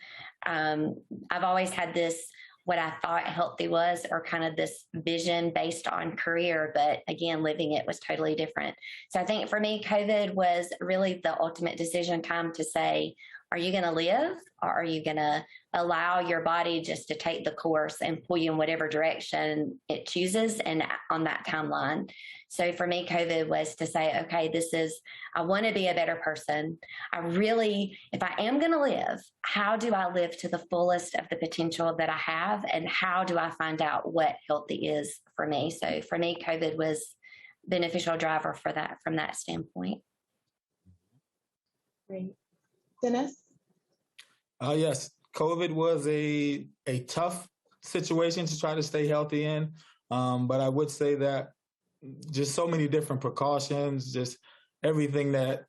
I've always had this, what I thought healthy was, or kind of this vision based on career, but again, living it was totally different. So I think for me, COVID was really the ultimate decision time to say, are you going to live, or are you going to allow your body just to take the course and pull you in whatever direction it chooses and on that timeline? So for me, COVID was to say, okay, I want to be a better person. If I am going to live, how do I live to the fullest of the potential that I have? And how do I find out what healthy is for me? So for me, COVID was beneficial driver for that, from that standpoint. Great. Dennis? Yes, COVID was a tough situation to try to stay healthy in. But I would say that just so many different precautions, just everything that,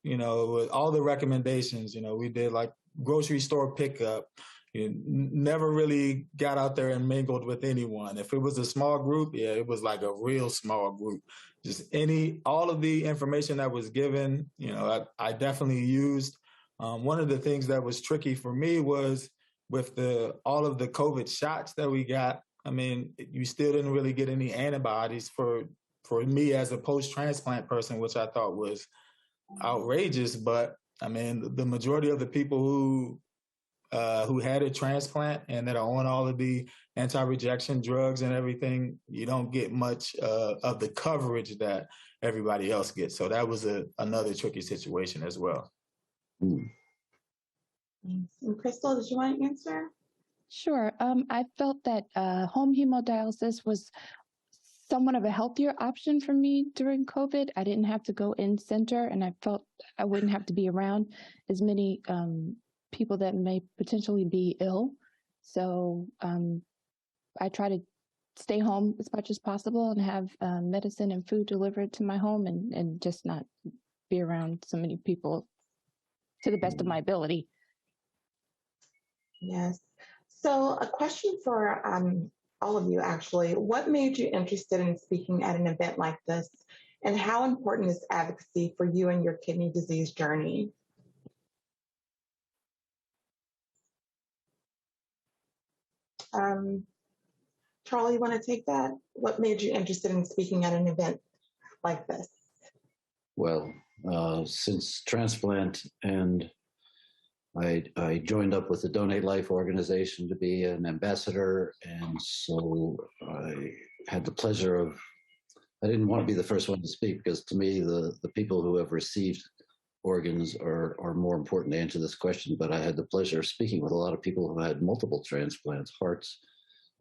all the recommendations, we did like grocery store pickup, never really got out there and mingled with anyone. If it was a small group, it was like a real small group. Just all of the information that was given, I definitely used. One of the things that was tricky for me was with all of the COVID shots that we got. I mean, you still didn't really get any antibodies for me as a post-transplant person, which I thought was outrageous. But I mean, the majority of the people who had a transplant and that are on all of the anti-rejection drugs and everything, you don't get much of the coverage that everybody else gets. So that was another tricky situation as well. Thanks. And Crystal, did you want to answer? Sure. I felt that home hemodialysis was somewhat of a healthier option for me during COVID. I didn't have to go in center, and I felt I wouldn't have to be around as many people that may potentially be ill. So I try to stay home as much as possible and have medicine and food delivered to my home and just not be around so many people to the best of my ability. Yes. So a question for all of you, actually. What made you interested in speaking at an event like this? And how important is advocacy for you and your kidney disease journey? Charlie, you want to take that? What made you interested in speaking at an event like this? Well, since transplant and I joined up with the Donate Life organization to be an ambassador, and so I had the pleasure of, I didn't want to be the first one to speak because to me, the people who have received organs are more important to answer this question, but I had the pleasure of speaking with a lot of people who had multiple transplants, hearts,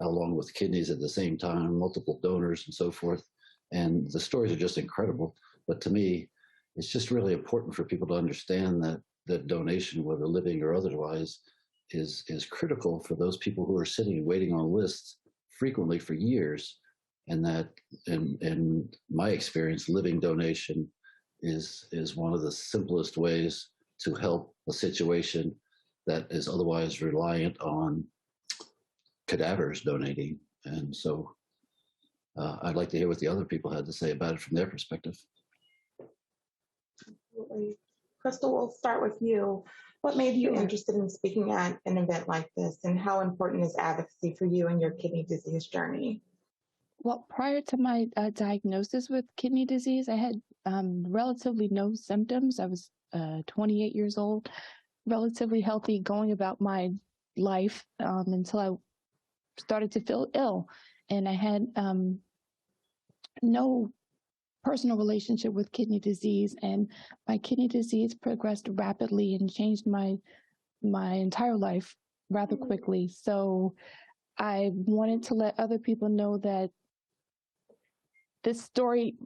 along with kidneys at the same time, multiple donors and so forth. And the stories are just incredible. But to me, it's just really important for people to understand that donation, whether living or otherwise, is critical for those people who are sitting and waiting on lists frequently for years. And that, in my experience, living donation is one of the simplest ways to help a situation that is otherwise reliant on cadavers donating. And so I'd like to hear what the other people had to say about it from their perspective. Absolutely. Crystal, we'll start with you. What made you interested in speaking at an event like this, and how important is advocacy for you in your kidney disease journey? Well, prior to my diagnosis with kidney disease, I had relatively no symptoms. I was 28 years old, relatively healthy, going about my life until I started to feel ill. And I had no personal relationship with kidney disease, and my kidney disease progressed rapidly and changed my entire life rather quickly. So I wanted to let other people know that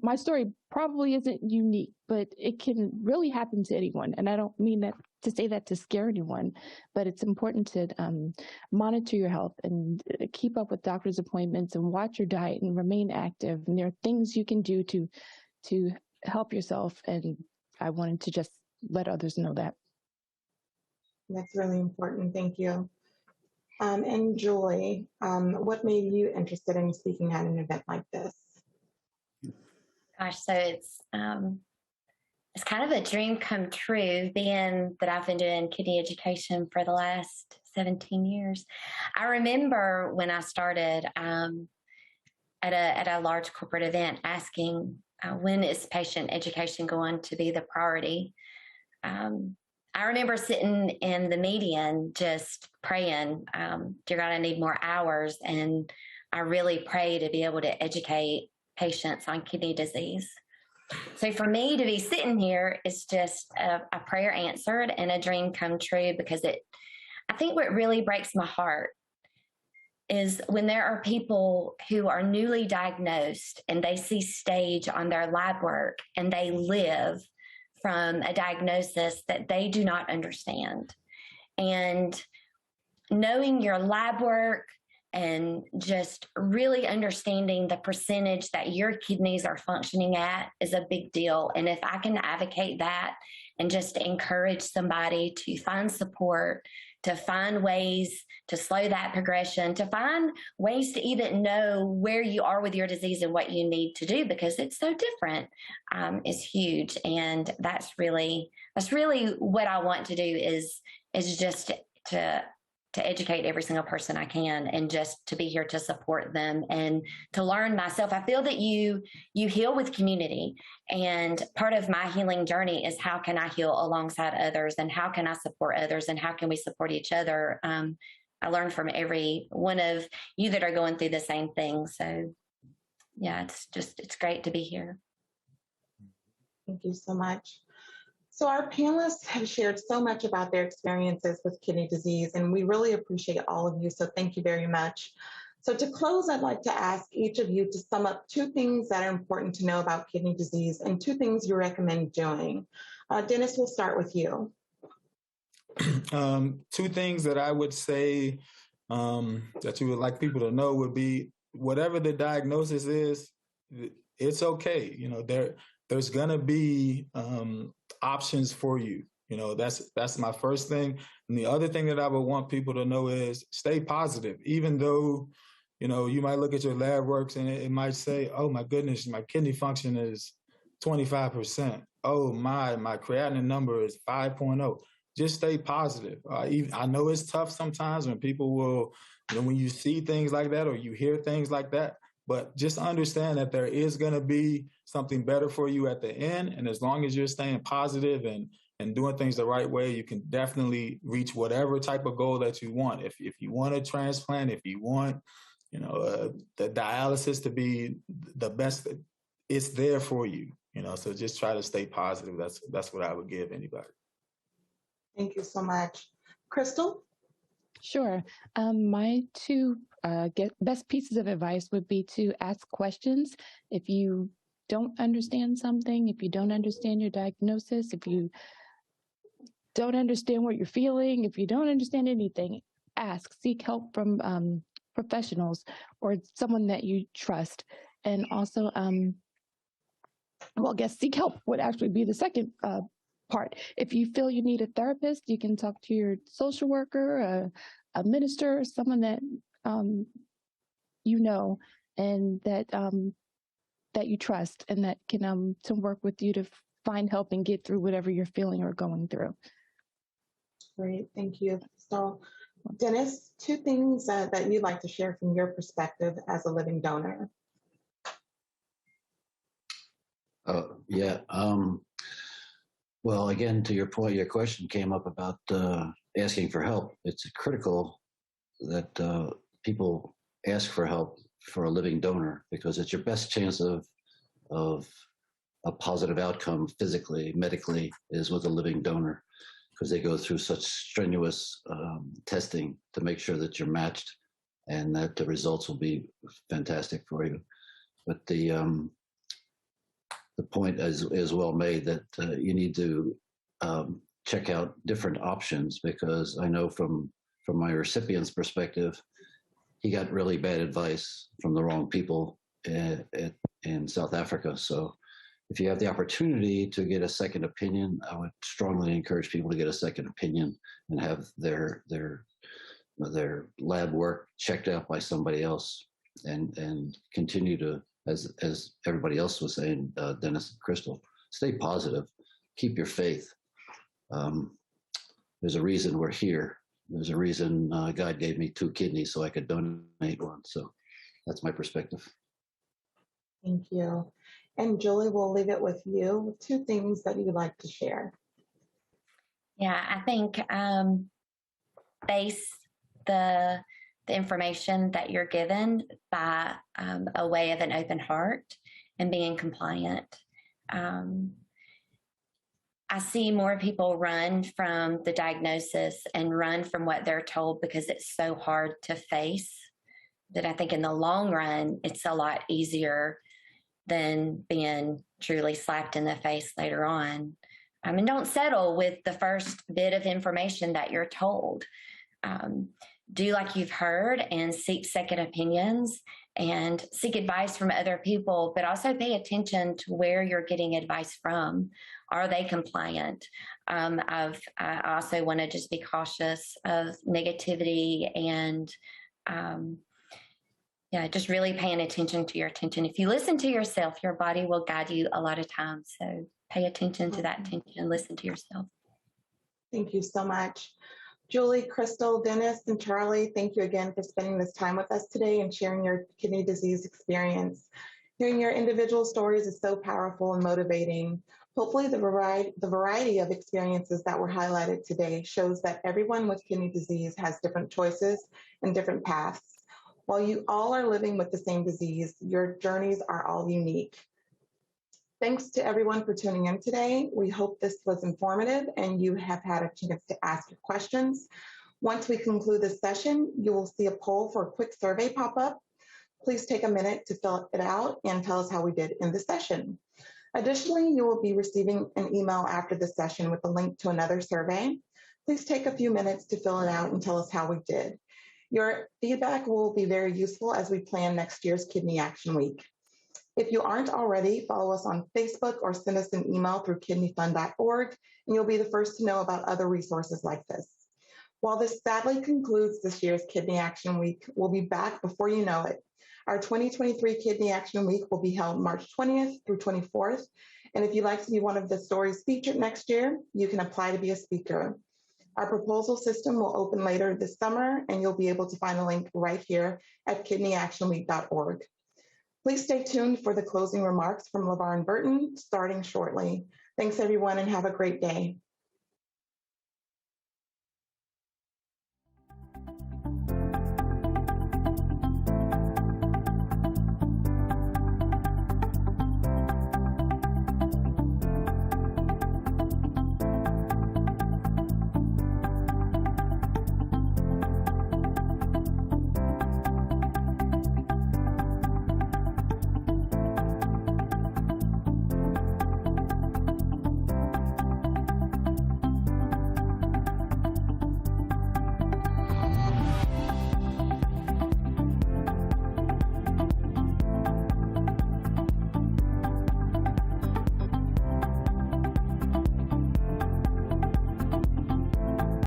my story probably isn't unique, but it can really happen to anyone. And I don't mean that to say that to scare anyone, but it's important to monitor your health and keep up with doctor's appointments and watch your diet and remain active. And there are things you can do to help yourself. And I wanted to just let others know that. That's really important. Thank you. And Joy, what made you interested in speaking at an event like this? Gosh, so it's kind of a dream come true, being that I've been doing kidney education for the last 17 years. I remember when I started at a large corporate event asking, when is patient education going to be the priority? I remember sitting in the median just praying, dear God, I need more hours. And I really pray to be able to educate patients on kidney disease. So for me to be sitting here is just a prayer answered and a dream come true, because I think what really breaks my heart is when there are people who are newly diagnosed and they see stage on their lab work and they live from a diagnosis that they do not understand. And knowing your lab work and just really understanding the percentage that your kidneys are functioning at is a big deal. And if I can advocate that and just encourage somebody to find support, to find ways to slow that progression, to find ways to even know where you are with your disease and what you need to do, because it's so different, is huge. And that's really what I want to do is just to educate every single person I can, and just to be here to support them and to learn myself. I feel that you heal with community, and part of my healing journey is how can I heal alongside others, and how can I support others, and how can we support each other. I learn from every one of you that are going through the same thing. So yeah, it's great to be here. Thank you so much. So our panelists have shared so much about their experiences with kidney disease, and we really appreciate all of you, so thank you very much. So to close, I'd like to ask each of you to sum up 2 things that are important to know about kidney disease and 2 things you recommend doing. Dennis, we'll start with you. 2 things that I would say that you would like people to know would be, whatever the diagnosis is, it's okay. You know, there's gonna be options for you. You know, that's my first thing. And the other thing that I would want people to know is stay positive. Even though, you know, you might look at your lab works and it might say, oh my goodness, my kidney function is 25%. Oh my creatinine number is 5.0. Just stay positive. I know it's tough sometimes when people will, you know, when you see things like that or you hear things like that, but just understand that there is going to be something better for you at the end. And as long as you're staying positive and and doing things the right way, you can definitely reach whatever type of goal that you want. If you want a transplant, if you want, the dialysis to be the best, it's there for you. So just try to stay positive. That's what I would give anybody. Thank you so much. Crystal? Sure. My two best pieces of advice would be to ask questions. If you don't understand something, if you don't understand your diagnosis, if you don't understand what you're feeling, if you don't understand anything, seek help from professionals or someone that you trust. And also, seek help would actually be the second part. If you feel you need a therapist, you can talk to your social worker, a minister, someone that and that you trust, and that can to work with you to find help and get through whatever you're feeling or going through. Great, thank you. So, Dennis, two things that you'd like to share from your perspective as a living donor. Well, again, to your point, your question came up about asking for help. It's critical that people ask for help for a living donor, because it's your best chance of a positive outcome physically, medically, is with a living donor, because they go through such strenuous testing to make sure that you're matched and that the results will be fantastic for you. But the point is well made that you need to check out different options, because I know from my recipient's perspective, he got really bad advice from the wrong people in South Africa. So if you have the opportunity to get a second opinion, I would strongly encourage people to get a second opinion and have their lab work checked out by somebody else, and continue to, as everybody else was saying, Dennis and Crystal, stay positive, keep your faith. There's a reason we're here. There's a reason God gave me 2 kidneys so I could donate one. So that's my perspective. Thank you. And Julie, we'll leave it with you with 2 things that you'd like to share. Yeah, I think face the information that you're given by a way of an open heart and being compliant. I see more people run from the diagnosis and run from what they're told because it's so hard to face, that I think in the long run, it's a lot easier than being truly slapped in the face later on. And don't settle with the first bit of information that you're told. Do like you've heard and seek second opinions and seek advice from other people, but also pay attention to where you're getting advice from. Are they compliant? I also want to just be cautious of negativity and just really paying attention to your attention. If you listen to yourself, your body will guide you a lot of times. So pay attention to that attention, listen to yourself. Thank you so much. Julie, Crystal, Dennis, and Charlie, thank you again for spending this time with us today and sharing your kidney disease experience. Hearing your individual stories is so powerful and motivating. Hopefully the variety of experiences that were highlighted today shows that everyone with kidney disease has different choices and different paths. While you all are living with the same disease, your journeys are all unique. Thanks to everyone for tuning in today. We hope this was informative and you have had a chance to ask your questions. Once we conclude this session, you will see a poll for a quick survey pop up. Please take a minute to fill it out and tell us how we did in the session. Additionally, you will be receiving an email after the session with a link to another survey. Please take a few minutes to fill it out and tell us how we did. Your feedback will be very useful as we plan next year's Kidney Action Week. If you aren't already, follow us on Facebook or send us an email through kidneyfund.org, and you'll be the first to know about other resources like this. While this sadly concludes this year's Kidney Action Week, we'll be back before you know it. Our 2023 Kidney Action Week will be held March 20th through 24th, and if you'd like to be one of the stories featured next year, you can apply to be a speaker. Our proposal system will open later this summer, and you'll be able to find a link right here at kidneyactionweek.org. Please stay tuned for the closing remarks from LeVar and Burton starting shortly. Thanks, everyone, and have a great day.